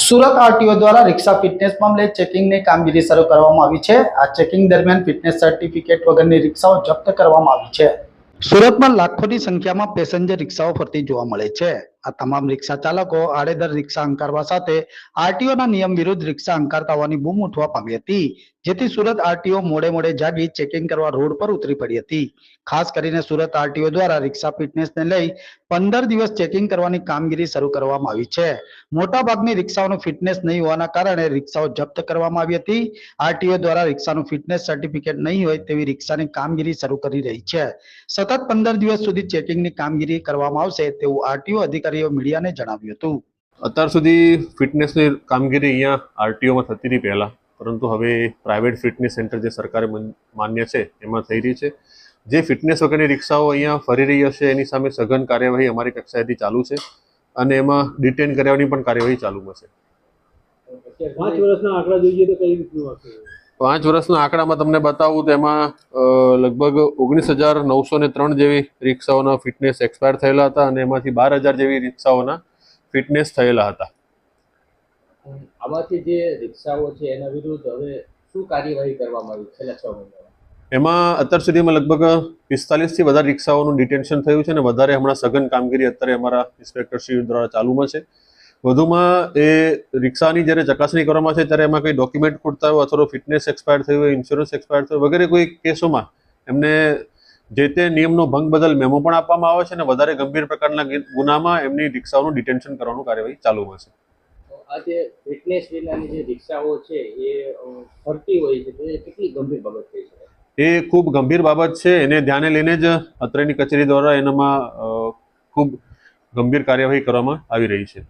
Surat RTO દ્વારા રિક્ષા fitness મામલે ચેકિંગની કામગીરી શરૂ કરવામાં આવી છે। આ ચેકિંગ દરમિયાન ફિટનેસ સર્ટિફિકેટ વગરની રિક્ષાઓ જપ્ત કરવામાં આવી છે। સુરતમાં લાખોની સંખ્યામાં પેસેન્જર રિક્ષાઓ ફરતી જોવા મળે છે। આ તમામ રિક્ષા ચાલકો આડેધડ રિક્ષા અંકારવા સાથે આરટીઓના નિયમ વિરુદ્ધ રિક્ષા અંકારતા હોવાની બૂમ ઉઠવા પામી હતી, જેથી સુરત આરટીઓ મોડે જાગી ચેકિંગ કરવા રોડ પર ઉતરી પડી હતી। ખાસ કરીને સુરત આરટીઓ દ્વારા રિક્ષા ફિટનેસને લઈ 15 દિવસ ચેકિંગ કરવાની કામગીરી શરૂ કરવામાં આવી છે। મોટાભાગની રિક્ષાઓનું ફિટનેસ નહીં હોવાના કારણે રિક્ષાઓ જપ્ત કરવામાં આવી હતી। આરટીઓ દ્વારા રિક્ષાનું ફિટનેસ સર્ટિફિકેટ નહીં હોય તેવી રિક્ષાની કામગીરી શરૂ કરી રહી છે। સતત 15 દિવસ સુધી ચેકિંગની કામગીરી કરવામાં આવશે તેવું આરટીઓ અધિકારીઓ મીડિયાને જણાવ્યું હતું। અત્યાર સુધી ફિટનેસની કામગીરી અહીંયા આરટીઓમાં થતી હતી પહેલાં, પરંતુ હવે પ્રાઇવેટ ફિટનેસ સેન્ટર જે સરકારે માન્ય છે એમાં થઈ રહી છે। જે ફિટનેસ વગરની રિક્ષાઓ અહીંયા ફરી રહી હશે એની સામે સઘન કાર્યવાહી અમારી કક્ષાએથી ચાલુ છે અને એમાં ડિટેન કરવાની પણ કાર્યવાહી ચાલુમાં છે। 5 વર્ષના આંકડા જોઈએ તો કઈ રીતનું હશે? 5 વર્ષના આંકડામાં તમને બતાવું તો એમાં લગભગ 19,903 જેવી રિક્ષાઓના ફિટનેસ એક્સપાયર થયેલા હતા અને એમાંથી 12,000 જેવી રિક્ષાઓના ફિટનેસ થયેલા હતા। આમાંથી જે રિક્ષાઓ છે એના વિરુદ્ધ હવે શું કાર્યવાહી કરવામાં આવી છેલ્લા 6 મહિનામાં? એમાં અત્યાર સુધીમાં લગભગ 45થી વધારે રિક્ષાઓનું ડિટેન્શન થયું છે અને વધારે હમણાં સઘન કામગીરી અત્યારે અમારા ઇન્સ્પેક્ટરશ્રી દ્વારા ચાલુમાં છે। વધુમાં એ રિક્ષાની જ્યારે ચકાસણી કરવામાં છે ત્યારે એમાં કોઈ ડોક્યુમેન્ટ ખૂટતા હોય અથવા ફિટનેસ એક્સપાયર થયું હોય, ઇન્સ્યોરન્સ એક્સપાયર થયું વગેરે કોઈ કેસોમાં એમને જે તે નિયમનો ભંગ બદલ મેમો પણ આપવામાં આવે છે અને વધારે ગંભીર પ્રકારના ગુનામાં એમની રિક્ષાઓનું ડિટેન્શન કરવાનું કાર્યવાહી ચાલુમાં છે। આ જે ફિટનેસ વિનાની જે રિક્ષાઓ છે એ ફરતી હોય છે તો એ કેટલી ગંભીર બાબત થઈ છે? એ ખૂબ ગંભીર બાબત છે। એને ધ્યાને લઈને જ અત્રેની કચેરી દ્વારા એનામાં ખૂબ ગંભીર કાર્યવાહી કરવામાં આવી રહી છે।